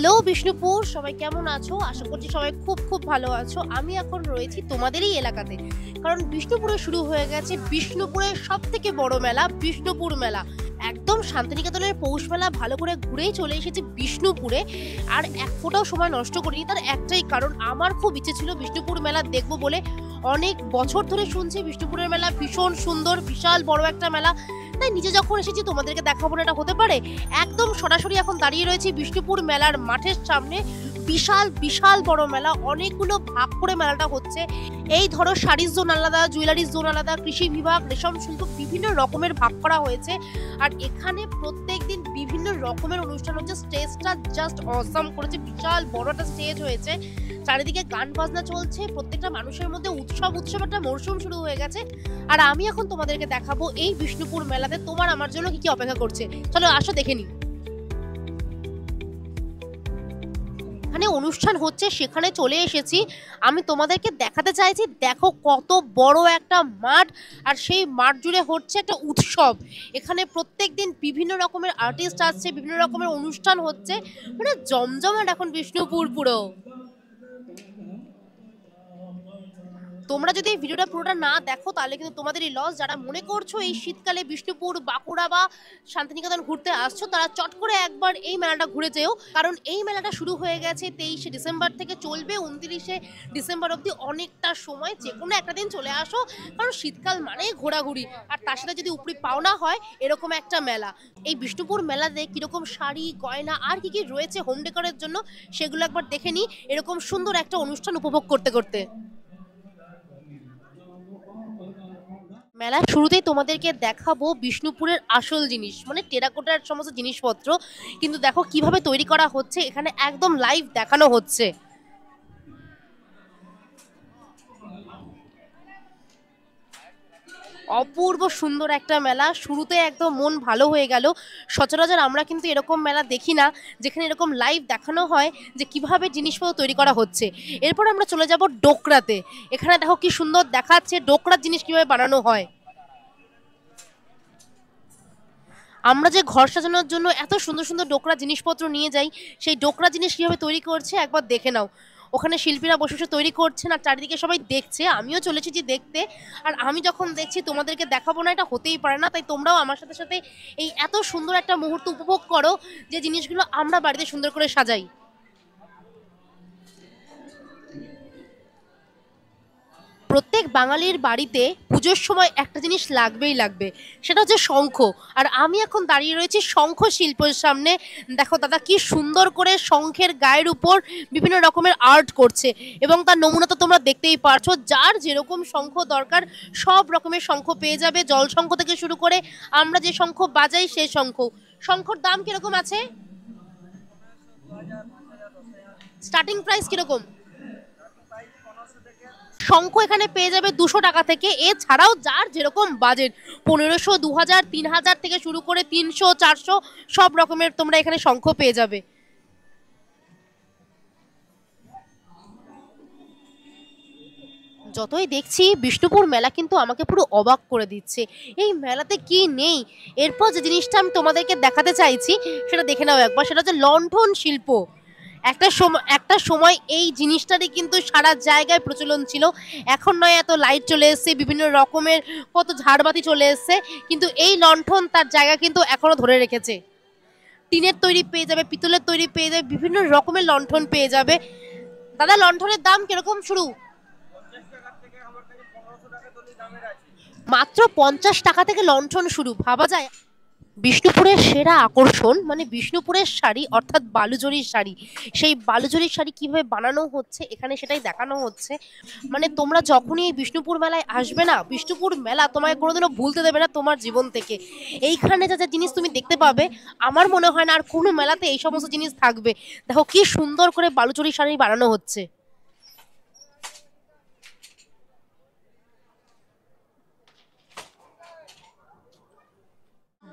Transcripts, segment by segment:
Hello Bishnupur, সবাই কেমন আছো? আশা করছি সবাই খুব খুব ভালো আছো। আমি এখন রয়েছি তোমাদেরই এলাকাতে, কারণ বিষ্ণুপুরে শুরু হয়ে গেছে বিষ্ণুপুরের সব থেকে বড় মেলা, বিষ্ণুপুর মেলা। একদম শান্তিনিকেতনের পৌষ মেলা ভালো করে ঘুরেই চলে এসেছি বিষ্ণুপুরে, আর এক ফোঁটাও সময় নষ্ট করিনি। তার একটাই কারণ, আমার খুব ইচ্ছে ছিল বিষ্ণুপুর মেলা দেখবো বলে। অনেক বছর ধরে শুনছি বিষ্ণুপুরের মেলা ভীষণ সুন্দর, বিশাল বড় একটা মেলা, তাই নিজে যখন এসেছি তোমাদেরকে দেখাবো না এটা হতে পারে। একদম সরাসরি এখন দাঁড়িয়ে রয়েছি বিষ্ণুপুর মেলার মাঠের সামনে। বিশাল বিশাল বড় মেলা, অনেকগুলো ভাগ করে মেলাটা হচ্ছে। এই ধরো শাড়ির জোন আলাদা, জুয়েলারির জোন আলাদা, কৃষি বিভাগ, রেশম শিল্প, বিভিন্ন রকমের ভাগ করা হয়েছে। আর এখানে প্রত্যেক দিন বিভিন্ন রকমের অনুষ্ঠান হচ্ছে। স্টেজটা জাস্ট অসাম করেছে, বিশাল বড় একটা স্টেজ হয়েছে, চারিদিকে গান বাজনা চলছে, প্রত্যেকটা মানুষের মধ্যে উৎসব একটা মরশুম শুরু হয়ে গেছে। আর আমি এখন তোমাদেরকে দেখাবো এই বিষ্ণুপুর মেলাতে তোমার আমার জন্য কি কি অপেক্ষা করছে। চলো আসো দেখে নি। এখানে অনুষ্ঠান হচ্ছে, সেখানে চলে এসেছি। আমি তোমাদেরকে দেখাতে চাইছি, দেখো কত বড় একটা মাঠ, আর সেই মাঠ জুড়ে হচ্ছে একটা উৎসব। এখানে প্রত্যেক দিন বিভিন্ন রকমের আর্টিস্ট আসছে, বিভিন্ন রকমের অনুষ্ঠান হচ্ছে, মানে জমজমাট এখন বিষ্ণুপুর পুরো। তোমরা যদি এই ভিডিওটা পুরোটা না দেখো তাহলে কিন্তু তোমাদেরই লস। যারা মনে করছো এই শীতকালে বিষ্ণুপুর, বাঁকুড়া বা শান্তিনিকেতন ঘুরতে আসছো, তারা চট করে একবার এই মেলাটা ঘুরে যেও, কারণ এই মেলাটা শুরু হয়ে গেছে 23শে ডিসেম্বর থেকে, চলবে 29শে ডিসেম্বর অবধি। অনেকটা সময়, যে কোনো একটা দিন চলে আসো, কারণ শীতকাল মানেই ঘোরাঘুরি, আর তার সাথে যদি উপরি পাওনা হয় এরকম একটা মেলা। এই বিষ্ণুপুর মেলাতে কিরকম শাড়ি, গয়না আর কি কি রয়েছে হোম ডেকোরের জন্য, সেগুলো একবার দেখে নি এরকম সুন্দর একটা অনুষ্ঠান উপভোগ করতে করতে। মেলার শুরুতেই তোমাদেরকে দেখাবো বিষ্ণুপুরের আসল জিনিস, মানে টেরাকোটার সমস্ত জিনিসপত্র। কিন্তু দেখো কিভাবে তৈরি করা হচ্ছে, এখানে একদম লাইভ দেখানো হচ্ছে। অপূর্ব সুন্দর একটা মেলা, শুরুতে একদম মন ভালো হয়ে গেল। সচরাচর আমরা কিন্তু এরকম মেলা দেখি না, যেখানে এরকম লাইভ দেখানো হয় যে কিভাবে জিনিসপত্র তৈরি করা হচ্ছে। এরপর আমরা চলে যাব ডোকরাতে। এখানে দেখো কি সুন্দর দেখাচ্ছে ডোকরার জিনিস কিভাবে বানানো হয়। আমরা যে ঘর সাজানোর জন্য এত সুন্দর সুন্দর ডোকরা জিনিসপত্র নিয়ে যাই, সেই ডোকরা জিনিস কিভাবে তৈরি করছে একবার দেখে নাও। ওখানে শিল্পীরা বসে বসে তৈরি করছে, না চারিদিকে সবাই দেখছে, আমিও চলে এসেছি দেখতে। আর আমি যখন দেখছি তোমাদেরকে দেখাবো না এটা হতেই পারে না, তাই তোমরাও আমার সাথে সাথে এই এত সুন্দর একটা মুহূর্ত উপভোগ করো, যে জিনিসগুলো আমরা বাড়িতে সুন্দর করে সাজাই। প্রত্যেক বাঙালির বাড়িতে পুজোর সময় একটা জিনিস লাগবেই লাগবে, সেটা হচ্ছে শঙ্খ। আর আমি এখন দাঁড়িয়ে রয়েছি শঙ্খ শিল্পের সামনে। দেখো দাদা কি সুন্দর করে শঙ্খের গায়ের উপর বিভিন্ন রকমের আর্ট করছে, এবং তার নমুনা তো তোমরা দেখতেই পারছো। যার যেরকম শঙ্খ দরকার সব রকমের শঙ্খ পেয়ে যাবে, জল শঙ্খ থেকে শুরু করে আমরা যে শঙ্খ বাজাই সেই শঙ্খ। শঙ্খর দাম কিরকম আছে? স্টার্টিং প্রাইস কিরকম? শঙ্খ এখানে পেয়ে যাবে 200 টাকা থেকে। এছাড়াও যার যেরকম বাজেট, 1500, 2000, 3000 থেকে শুরু করে 300, 400 সব রকমের তোমরা এখানে শঙ্খ পেয়ে যাবে। যতই দেখছি বিষ্ণুপুর মেলা কিন্তু আমাকে পুরো অবাক করে দিচ্ছে। এই মেলাতে কি নেই। এরপর যে জিনিসটা আমি তোমাদেরকে দেখাতে চাইছি সেটা দেখে নাও একবার, সেটা হচ্ছে লণ্ঠন শিল্প। একটা সময় এই জিনিসটারই কিন্তু সারা জায়গায় প্রচলন ছিল। এখন নয় এত লাইট চলে এসছে, বিভিন্ন রকমের কত ঝাড়বাতি চলে এসছে, কিন্তু এই লণ্ঠন তার জায়গা কিন্তু এখনো ধরে রেখেছে। টিনের তৈরি পেয়ে যাবে, পিতলের তৈরি পেয়ে যাবে, বিভিন্ন রকমের লণ্ঠন পেয়ে যাবে। দাদা লণ্ঠনের দাম কিরকম শুরু? মাত্র 50 টাকা থেকে লণ্ঠন শুরু, ভাবা যায়। বিষ্ণুপুরের সেরা আকর্ষণ মানে বিষ্ণুপুরের শাড়ি, অর্থাৎ বালুচরীর শাড়ি। সেই বালুচরীর শাড়ি কিভাবে বানানো হচ্ছে এখানে সেটাই দেখানো হচ্ছে। মানে তোমরা যখনই এই বিষ্ণুপুর মেলায় আসবে না, বিষ্ণুপুর মেলা তোমায় কোনোদিনও ভুলতে দেবে না তোমার জীবন থেকে। এইখানে যা যা জিনিস তুমি দেখতে পাবে, আমার মনে হয় না আর কোনো মেলাতে এই সমস্ত জিনিস থাকবে। দেখো কি সুন্দর করে বালুচরীর শাড়ি বানানো হচ্ছে।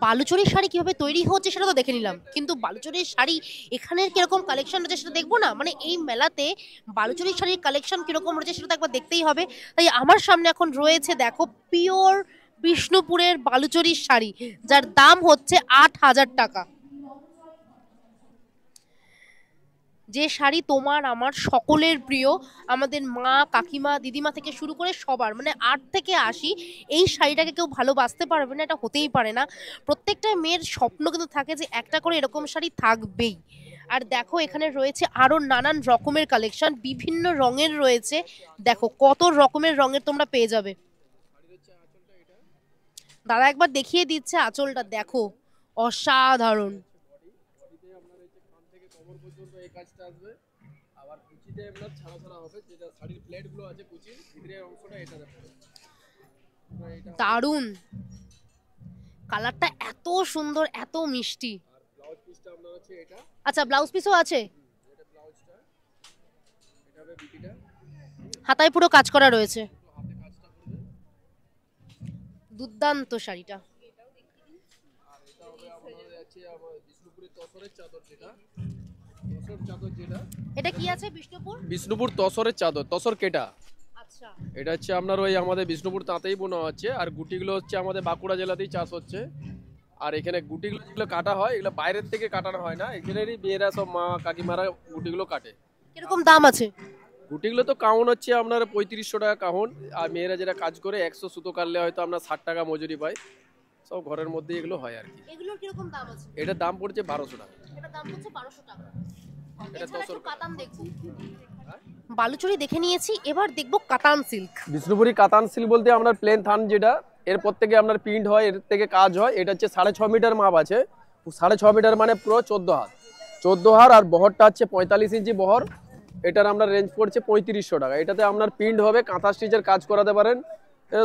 বালুচরীর শাড়ি কিভাবে তৈরি হচ্ছে সেটা তো দেখে নিলাম, কিন্তু বালুচরীর শাড়ি এখানের কিরকম কালেকশন রয়েছে সেটা দেখবো না? মানে এই মেলাতে বালুচরীর শাড়ির কালেকশন কিরকম রয়েছে সেটা তো একবার দেখতেই হবে। তাই আমার সামনে এখন রয়েছে দেখো পিওর বিষ্ণুপুরের বালুচরীর শাড়ি, যার দাম হচ্ছে 8000 টাকা। যে শাড়ি তোমার আমার সকলের প্রিয়, আমাদের মা কাকিমা দিদিমা থেকে শুরু করে সবার, মানে 8 থেকে 80 এই শাড়িটাকে কেউ ভালোবাসতে পারবে না, এটা হতেই পারে না। প্রত্যেকটা মেয়ের স্বপ্ন কিন্তু থাকে যে একটা করে এরকম শাড়ি থাকবেই। আর দেখো এখানে রয়েছে আরো নানান রকমের কালেকশন, বিভিন্ন রঙের রয়েছে, দেখো কত রকমের রঙের তোমরা পেয়ে যাবে। দাদা একবার দেখিয়ে দিচ্ছে আঁচলটা, দেখো অসাধারণ। দারুন, কালারটা এত সুন্দর, এত মিষ্টি। আচ্ছা ব্লাউজ পিসও আছে, হাতায় পুরো কাজ করা রয়েছে, দুর্দান্ত শাড়িটা। এটা কি আছে? বিষ্ণুপুর তসরের চাদর, তসর কেটা। আচ্ছা, এটা হচ্ছে আপনার ওই আমাদের বিষ্ণুপুর তাঁতেই বোনা হচ্ছে, আর গুটিগুলো হচ্ছে আমাদের বাঁকুড়া জেলাতেই চাষ হচ্ছে। আর এখানে গুটিগুলো যেগুলো কাটা হয় এগুলো বাইরের থেকে কাটানো হয় না, এখানেরই মেয়েরা সব মা কাকিমারা গুটিগুলো কাটে। কিরকম দাম আছে? গুটিগুলো তো কাউন হচ্ছে আপনার 3500 টাকা কাউন, আর মেয়েরা যেটা কাজ করে 100 সুতো কাটলে হয়তো আপনার 60 টাকা মজুরি পায়। সব ঘরের মধ্যে এগুলো হয় আর কি। এগুলোর কিরকম দাম আছে? এটার দাম পড়ছে 1200 টাকা। এটা দাম হচ্ছে 1200 টাকা। এটা এছাড়া একটু 1000 কাতান দেখবো। বালুচরি দেখে নিয়েছি, এবার দেখবো কাতান সিল্ক। বিষ্ণুপুরি কাতান সিল্ক বলতে আপনার প্লেন থান যেটা, এরপর থেকে আপনার প্রিন্ট হয়, এর থেকে কাজ হয়। এটা হচ্ছে 6.5 মিটার মাপ আছে, 6.5 মিটার মানে পুরো 14 হাত, 14 হাত। আর বহরটা হচ্ছে 45 ইঞ্চি বহর। এটার আপনার রেঞ্জ পড়ছে 3500 টাকা। এটাতে আপনার প্রিন্ট হবে, কাঁথা স্টিচের কাজ করাতে পারেন,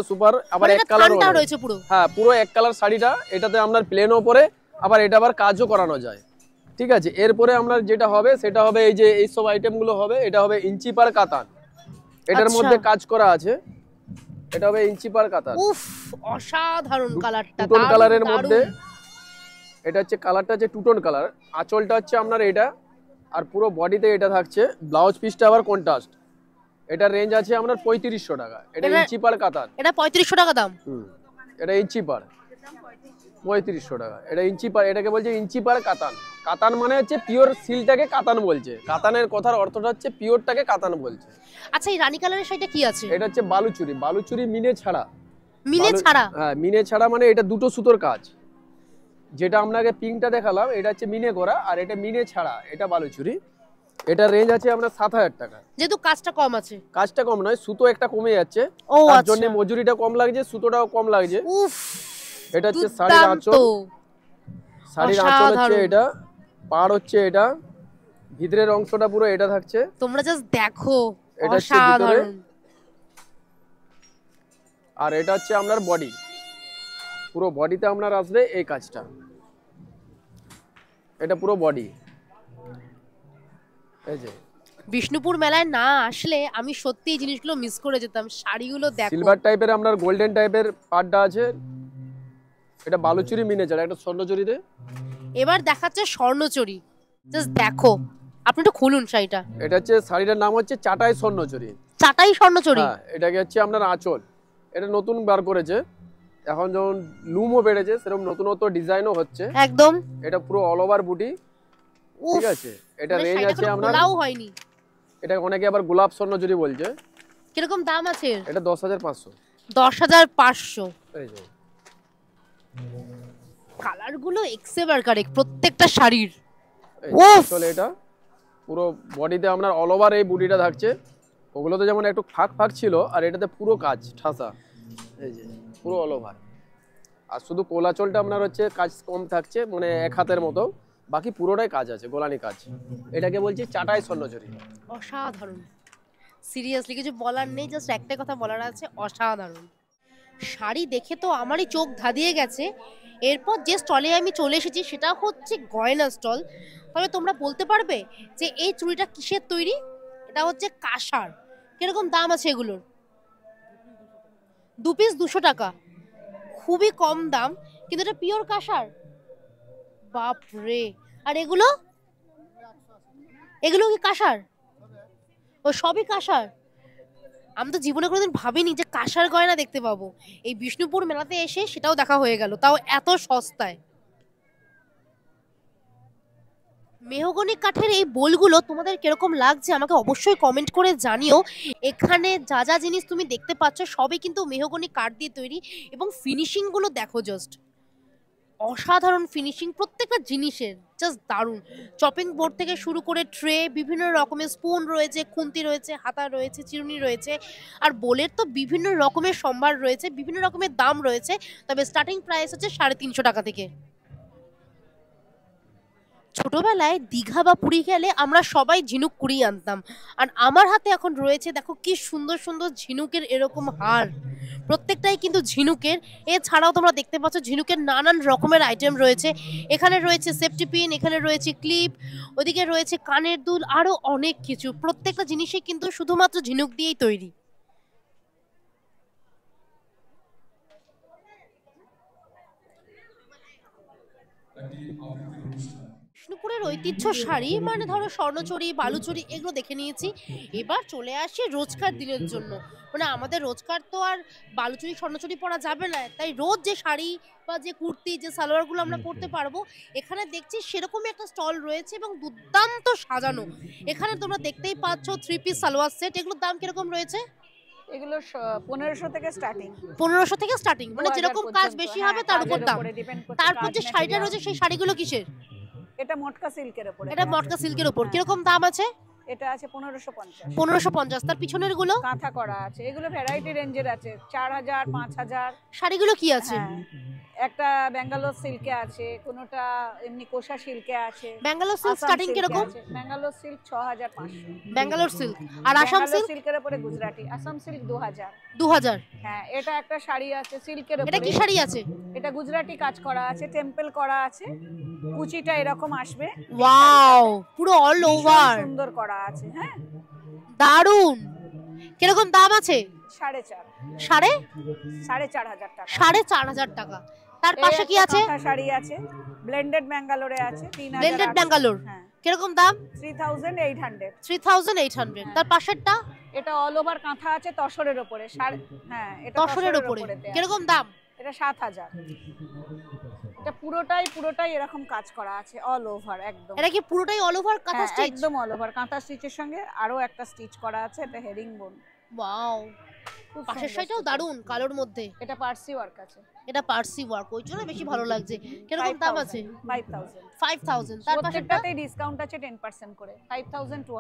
সুপার। আবার এক কালার রয়েছে পুরো, হ্যাঁ পুরো এক কালার শাড়িটা। এটাতে আপনার প্লেন ওপরে, আবার এটা আবার কাজও করানো যায়, ঠিক আছে। এরপরে আপনার যেটা হবে সেটা হবে এই যে এইসব আইটেমগুলো হবে। এটা হবে ইঞ্চি পার কাতান, এটার মধ্যে কাজ করা আছে। এটা হবে ইঞ্চি পার কাতান। উফ অসাধারণ কালারটা, টুটন কালারের মধ্যে। এটা হচ্ছে কালারটা হচ্ছে টুটন কালার। আঁচলটা হচ্ছে আপনার এটা, আর পুরো বডিতে এটা থাকছে। ব্লাউজ পিসটা আবার কন্ট্রাস্ট। এটা রেঞ্জ আছে আপনার 3500 টাকা। এটা ইঞ্চি পার কাতান। এটা 3500 টাকা দাম। এটা ইঞ্চি পার 3500 টাকা। এটা ইঞ্চি পার, এটাকে বলছে ইঞ্চি পার কাতান। কাতান মানে হচ্ছে পিওর সিলটাকে কাতান বলছে। কাতানের কথার অর্থটা হচ্ছে পিওরটাকে কাতান বলছে। আচ্ছা এই রানী কালারের শাড়িটা কি আছে? এটা হচ্ছে বালুচুরি। বালুচুরি মিনে ছাড়া। মিনে ছাড়া? হ্যাঁ মিনে ছাড়া, মানে এটা দুটো সুতোর কাজ। যেটা আপনাকে পিঙ্কটা দেখালাম এটা হচ্ছে মিনে করা, আর এটা মিনে ছাড়া, এটা বালুচুরি। এটা রেঞ্জ আছে আপনার 7000 টাকা। যেহেতু কাজটা কম আছে। কাজটা কম নয়, সুতো একটা কমে যাচ্ছে, তার তার জন্য মজুরিটা কম লাগছে, সুতোটাও কম লাগছে। উফ, এটা হচ্ছে শাড়ির আঁচল। শাড়ির আঁচল হচ্ছে এটা, পাড় হচ্ছে এটা, ভিতরের অংশটা পুরো এটা থাকছে। তোমরা জাস্ট দেখো, এটা হচ্ছে ভিতরে। আর এটা হচ্ছে আপনার বডি, পুরো বডিতে আপনার আসবে এই কাজটা। এটা পুরো বডি। এই যে বিষ্ণুপুর মেলায় না আসলে আমি সত্যি এই জিনিসগুলো মিস করে যেতাম। শাড়িগুলো দেখো, সিলভার টাইপের আপনার গোল্ডেন টাইপের পাড়টা আছে। এটা বালুচুরি মিনেচার, একটা স্বর্ণচুরিতে। এবার দেখাচ্ছে স্বর্ণচুরি, জাস্ট দেখো। আপনি একটু খুলুন শাড়িটা। এটা হচ্ছে শাড়িটার নাম হচ্ছে চাটাই স্বর্ণচুরি। চাটাই স্বর্ণচুরি? হ্যাঁ, এটাকে হচ্ছে আপনার আঁচল। এটা নতুন বার করেছে, এখন যখন লুমও বেড়েছে সেরকম নতুনত্ব ডিজাইনও হচ্ছে একদম। এটা পুরো অল ওভার বুটি, ঠিক আছে। এটা রেঞ্জ আছে আপনার, লাউ হয়নি। এটা অনেকে আবার গোলাপ স্বর্ণচুরি বলছে। কিরকম দাম আছে? এটা 10500। 10500। এই যে কালারগুলো এক্সেবার কারেক্ট প্রত্যেকটা শাড়ির। চলে এটা পুরো বডিতে আপনার অল ওভার এই বুটিটা থাকছে। ওগুলোতে যেমন একটু ফাঁক ফাঁক ছিল, আর এটাতে পুরো কাজ ঠাসা, এই যে পুরো অল ওভার। আর শুধু কোলাচলটা আপনার হচ্ছে কাজ কম থাকছে, মানে এক হাতের মতো, বাকি পুরোটাই কাজ আছে, গোলানি কাজ। এটাকে বলছি চাটাই স্বর্ণচুরি। অসাধারণ, সিরিয়াসলি কিছু বলার নেই, জাস্ট একটাই কথা বলার আছে, অসাধারণ। শাড়ি দেখে তো আমারই চোখ ধাঁধিয়ে গেছে। এরপর যে স্টলে আমি চলে এসেছি সেটা হচ্ছে গয়না স্টল। তবে তোমরা বলতে পারবে যে এই চুড়িটা কিসের তৈরি? এটা হচ্ছে কাঁসার। কিরকম দাম আছে এগুলোর? 2 পিস 200 টাকা, খুবই কম দাম, কিন্তু এটা পিওর কাঁসার। বাপ রে! আর এগুলো, এগুলো কি কাঁসার? ও সবই কাঁসার। আমি তো জীবনে কোনোদিন ভাবিনি যে কাঁসার গয়না দেখতে পাবো। এই বিষ্ণুপুর মেলাতে এসে সেটাও দেখা হয়ে গেল, তাও এত সস্তায়। মেহগনি কাঠের এই বোলগুলো তোমাদের কিরকম লাগছে আমাকে অবশ্যই কমেন্ট করে জানিও। এখানে যা যা জিনিস তুমি দেখতে পাচ্ছ সবই কিন্তু মেহগনি কাঠ দিয়ে তৈরি, এবং ফিনিশিং গুলো দেখো জাস্ট অসাধারণ ফিনিশিং প্রত্যেকটা জিনিসের, জাস্ট দারুণ। চপিং বোর্ড থেকে শুরু করে ট্রে, বিভিন্ন রকমের স্পুন রয়েছে, খুন্তি রয়েছে, হাতা রয়েছে, চিরুনি রয়েছে, আর বোলের তো বিভিন্ন রকমের সম্ভার রয়েছে, বিভিন্ন রকমের দাম রয়েছে। তবে স্টার্টিং প্রাইস হচ্ছে 350 টাকা থেকে। ছোটবেলায় দীঘা বা পুরী গেলে আমরা সবাই ঝিনুক কুড়িয়ে আনতাম, আর আমার হাতে এখন রয়েছে দেখো কি সুন্দর সুন্দর ঝিনুকের এরকম হার, প্রত্যেকটাই কিন্তু ঝিনুকের। এছাড়াও তোমরা দেখতে পাচ্ছ ঝিনুকের নানান রকমের আইটেম রয়েছে। এখানে রয়েছে সেফটি পিন, এখানে রয়েছে ক্লিপ, ওদিকে রয়েছে কানের দুল, আরো অনেক কিছু। প্রত্যেকটা জিনিসই কিন্তু শুধুমাত্র ঝিনুক দিয়েই তৈরি। বিষ্ণুপুরের ঐতিহ্য শাড়ি মানে ধরো স্বর্ণচুরি, বালুচুরি এগুলো দেখে নিয়েছি। এবার চলে আসি রোজকার দিনের জন্য, মানে আমাদের রোজকার তো আর বালুচুরি স্বর্ণচুরি পরা যাবে না, তাই রোজ যে শাড়ি বা যে কুর্তি, যে সালোয়ারগুলো আমরা পরতে পারবো, এখানে দেখছি সেরকমই একটা স্টল রয়েছে এবং দুর্দান্ত সাজানো। এখানে তোমরা দেখতেই পাচ্ছ 3 পিস সালোয়ার সেট, এগুলোর দাম কিরকম রয়েছে? এগুলো 1500 থেকে স্টার্টিং। 1500 থেকে স্টার্টিং, মানে যেরকম কাজ বেশি হবে তার উপর দাম। তারপর যে শাড়িটা রয়েছে সেই শাড়িগুলো কিসের? এটা মটকা সিল্কের উপরে। এটা মটকা সিল্কের উপর, কিরকম দাম আছে? এটা আছে 1550। 1550। তার পিছনের গুলো কাঁথা করা আছে, এগুলো ভ্যারাইটি রেঞ্জের আছে, 4000 5000। শাড়িগুলো কি আছে? একটা ব্যাঙ্গালোর সিল্কে আছে, কোনটা এমনি কোষা সিল্কে আছে। ব্যাঙ্গালোর সিল্ক স্টার্টিং কিরকম? ব্যাঙ্গালোর সিল্ক 6500। ব্যাঙ্গালোর সিল্ক। আর আসাম সিল্ক? সিল্কের উপরে গুজরাটি আসাম সিল্ক 2000। 2000। হ্যাঁ, এটা একটা শাড়ি আছে সিল্কের উপরে। এটা কি শাড়ি আছে? এটা গুজরাটি কাজ করা আছে, টেম্পল করা আছে, কুচিটা এরকম আসবে। ওয়াও, পুরো অল ওভার সুন্দর করা আছে। হ্যাঁ, দারুন। কিরকম দাম আছে? 4.5 4500 টাকা। 4500 টাকা। তার পাশে কি আছে? শাড়ি আছে, ব্লেন্ডেড ব্যাঙ্গালোরে আছে 3000। ব্লেন্ডেড ব্যাঙ্গালোর। হ্যাঁ, কিরকম দাম? 3800। 3800। তার পাশেরটা? এটা অল ওভার কাঁথা আছে তসরের উপরে। হ্যাঁ, এটা তসরের উপরে। কিরকম দাম? এটা 7000। এটা পুরোটাই এরকম কাজ করা আছে অল ওভার একদম। এটা কি পুরোটাই অল ওভার কাঁথা স্টিচ? একদম অল ওভার কাঁথা স্টিচের সঙ্গে আরো একটা স্টিচ করা আছে, এটা হেরিং বোন। ওয়াও, পাশের শাড়িটাও দারুন কালোর মধ্যে। এটা পার্সি ওয়ার্ক আছে। এটা পার্সি ওয়ার্ক, ওই জন্য বেশি ভালো লাগছে। কিরকম দাম আছে? 5000। 5000। তার পাশেরটাতে ডিসকাউন্ট আছে 10% করে, 5200।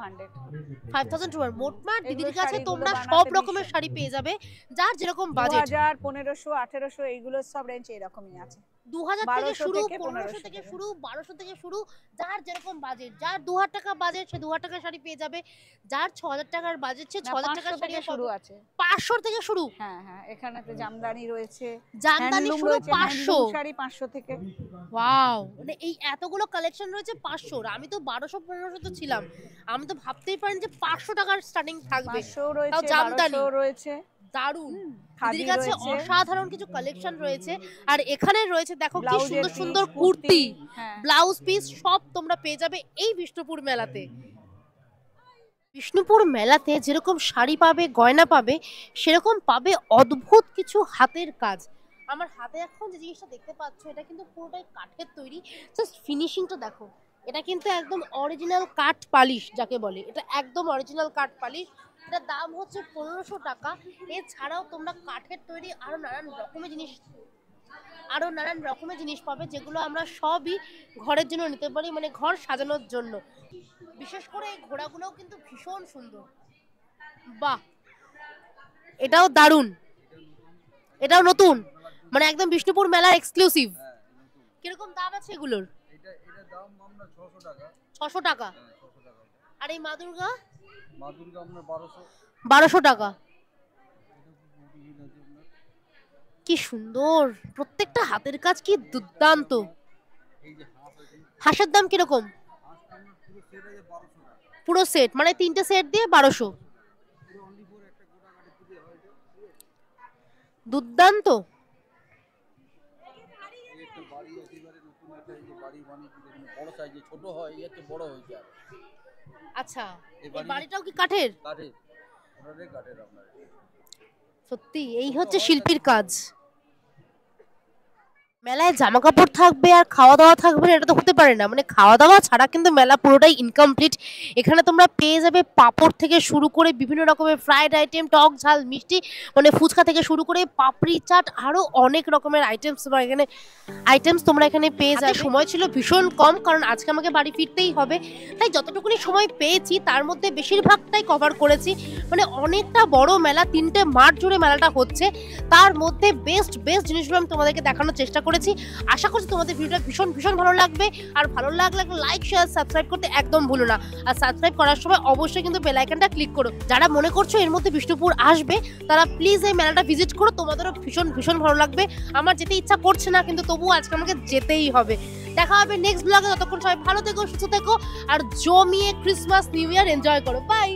5200। মোটমাট দিদির কাছে তোমরা সব রকমের শাড়ি পেয়ে যাবে, যার যেরকম বাজেট। 2000 1500 1800 এইগুলো সব রেঞ্জ এরকমই আছে। 2000 থেকে শুরু, 1500 থেকে শুরু, 1200 থেকে শুরু, যার যেরকম বাজেট। যার 2000 টাকা বাজেট সে 2000 টাকার শাড়ি পেয়ে যাবে, যার 6000 টাকার বাজেট সে 6000 টাকার শাড়ি শুরু আছে। 500 থেকে শুরু। হ্যাঁ, এখানেতে জামদানি রয়েছে, জামদানি শুরু 500। শাড়ি 500 থেকে। ওয়াও, মানে এই এতগুলো কালেকশন রয়েছে 500। আমি তো 1200 1500 তো ছিলাম, আমি তো ভাবতেই পারিনি যে 500 টাকার স্টার্টিং থাকবে। 500 রয়েছে, তাও জামদানি রয়েছে। দারুন, দিদির কাছে অসাধারণ কিছু কালেকশন রয়েছে। আর এখানে রয়েছে দেখো কি সুন্দর সুন্দর কুর্তি, ব্লাউজ পিস সব তোমরা পেয়ে যাবে এই বিষ্ণুপুর মেলাতে। বিষ্ণুপুর মেলাতে যেরকম শাড়ি পাবে, গয়না পাবে, সেরকম পাবে অদ্ভুত কিছু হাতের কাজ। আমার হাতে এখন যে জিনিসটা দেখতে পাচ্ছ এটা কিন্তু পুরোটাই কাঠের তৈরি, জাস্ট ফিনিশিংটা দেখো। এটা কিন্তু একদম অরিজিনাল কাঠ পালিশ যাকে বলে, এটা একদম অরিজিনাল কাঠ পালিশ। এটার দাম হচ্ছে 1500 টাকা। এছাড়াও তোমরা কাঠের তৈরি আরো নানান রকমের জিনিস পাবে, যেগুলো আমরা সবই ঘরের জন্য নিতে পারি, মানে ঘর সাজানোর জন্য। বিশেষ করে এই ঘোড়াগুলোও কিন্তু ভীষণ সুন্দর। বাহ, এটাও দারুন, এটাও নতুন, মানে একদম বিষ্ণুপুর মেলার এক্সক্লুসিভ। কিরকম দাম আছে এগুলোর? এটার দাম আমরা 600 টাকা। 600 টাকা। আর এই মা দুর্গা? মা দুর্গা আমরা 1200। 1200 টাকা। কি সুন্দর, প্রত্যেকটা হাতের কাজ কি দুর্দান্ত। হাঁসের দাম কিরকম? পুরো সেট মানে 3টে সেট দিয়ে 1200। দুর্দান্ত। আচ্ছা, এই বাড়িটাও কি কাঠের? সত্যি এই হচ্ছে শিল্পীর কাজ। মেলায় জামা কাপড় থাকবে আর খাওয়া দাওয়া থাকবে না, এটা তো হতে পারে না। মানে খাওয়া দাওয়া ছাড়া কিন্তু মেলা পুরোটাই ইনকমপ্লিট। এখানে তোমরা পেয়ে যাবে পাঁপড় থেকে শুরু করে বিভিন্ন রকমের ফ্রাইড আইটেম, টক ঝাল মিষ্টি, মানে ফুচকা থেকে শুরু করে পাপড়ি চাট, আরো অনেক রকমের আইটেমস তোমরা এখানে পেয়ে যাবে। সময় ছিল ভীষণ কম, কারণ আজকে আমাকে বাড়ি ফিরতেই হবে, তাই যতটুকুনি সময় পেয়েছি তার মধ্যে বেশিরভাগটাই কভার করেছি। মানে অনেকটা বড় মেলা, 3টে মাঠ জুড়ে মেলাটা হচ্ছে, তার মধ্যে বেস্ট জিনিসগুলো আমি তোমাদেরকে দেখানোর চেষ্টা করেছি। আশা করছি তোমাদের ভিডিওটা ভীষণ ভালো লাগবে। আর ভালো লাগলে লাইক শেয়ার সাবস্ক্রাইব করতে একদম ভুলো না। আর সাবস্ক্রাইব করার সময় অবশ্যই কিন্তু বেল আইকনটা ক্লিক করো। যারা মনে করছো এর মধ্যে বিষ্ণুপুর আসবে, তারা প্লিজ এই মেলাটা ভিজিট করো, তোমাদেরও ভীষণ ভালো লাগবে। আমার যেতে ইচ্ছা করছে না, কিন্তু তবুও আজকে আমাকে যেতেই হবে। দেখা হবে নেক্সট ব্লগে। ততক্ষণ সবাই ভালো থেকো, সুস্থ থেকো, আর জমিয়ে ক্রিসমাস নিউ ইয়ার এনজয় করো। বাই।